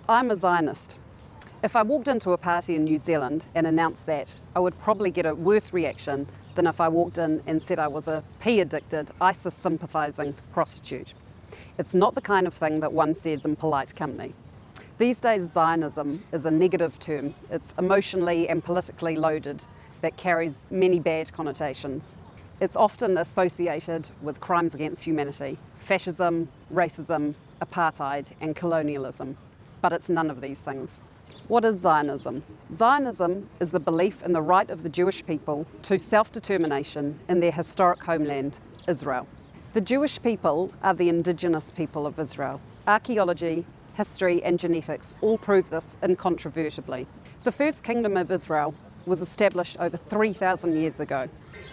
I'm a Zionist. If I walked into a party in New Zealand and announced that, I would probably get a worse reaction than if I walked in and said I was a pea-addicted, ISIS-sympathising prostitute. It's not the kind of thing that one says in polite company. These days, Zionism is a negative term. It's emotionally and politically loaded that carries many bad connotations. It's often associated with crimes against humanity, fascism, racism, apartheid, and colonialism. But it's none of these things. What is Zionism? Zionism is the belief in the right of the Jewish people to self-determination in their historic homeland, Israel. The Jewish people are the indigenous people of Israel. Archaeology, history, and genetics all prove this incontrovertibly. The first kingdom of Israel was established over 3,000 years ago.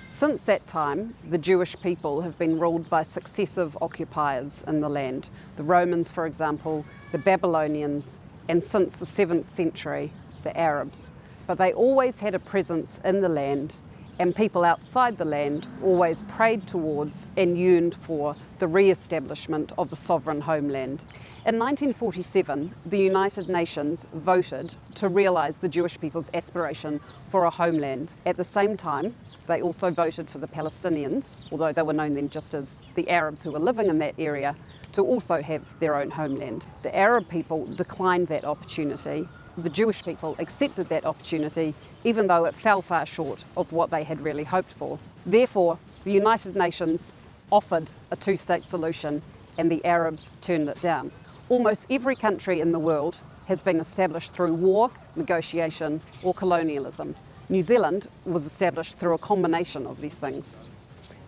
Since that time, the Jewish people have been ruled by successive occupiers in the land. The Romans, for example, the Babylonians, and since the 7th century, the Arabs. But they always had a presence in the land, and people outside the land always prayed towards and yearned for the re-establishment of a sovereign homeland. In 1947, the United Nations voted to realise the Jewish people's aspiration for a homeland. At the same time, they also voted for the Palestinians, although they were known then just as the Arabs who were living in that area, to also have their own homeland. The Arab people declined that opportunity. The Jewish people accepted that opportunity, even though it fell far short of what they had really hoped for. Therefore, the United Nations offered a two-state solution, and the Arabs turned it down. Almost every country in the world has been established through war, negotiation, or colonialism. New Zealand was established through a combination of these things.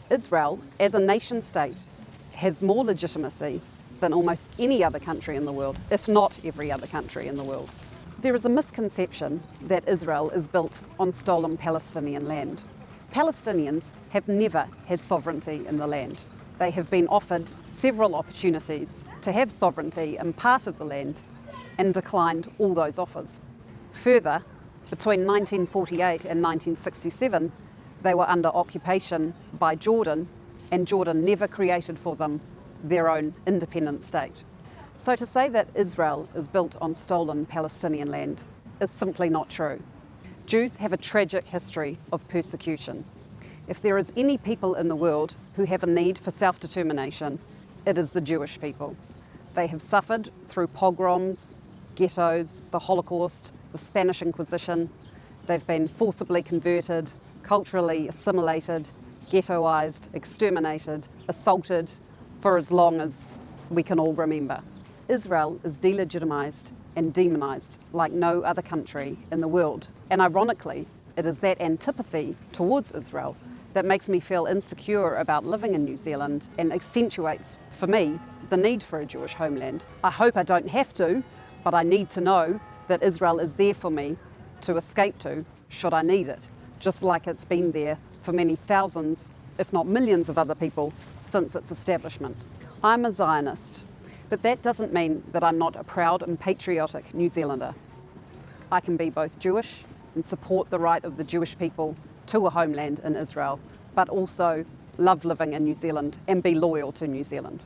Israel, as a nation-state, has more legitimacy than almost any other country in the world, if not every other country in the world. There is a misconception that Israel is built on stolen Palestinian land. Palestinians have never had sovereignty in the land. They have been offered several opportunities to have sovereignty in part of the land and declined all those offers. Further, between 1948 and 1967, they were under occupation by Jordan, and Jordan never created for them their own independent state. So to say that Israel is built on stolen Palestinian land is simply not true. Jews have a tragic history of persecution. If there is any people in the world who have a need for self-determination, it is the Jewish people. They have suffered through pogroms, ghettos, the Holocaust, the Spanish Inquisition. They've been forcibly converted, culturally assimilated, ghettoized, exterminated, assaulted for as long as we can all remember. Israel is delegitimized and demonized like no other country in the world. And ironically, it is that antipathy towards Israel that makes me feel insecure about living in New Zealand and accentuates, for me, the need for a Jewish homeland. I hope I don't have to, but I need to know that Israel is there for me to escape to should I need it, just like it's been there for many thousands, if not millions of other people since its establishment. I'm a Zionist, but that doesn't mean that I'm not a proud and patriotic New Zealander. I can be both Jewish and support the right of the Jewish people to a homeland in Israel, but also love living in New Zealand and be loyal to New Zealand.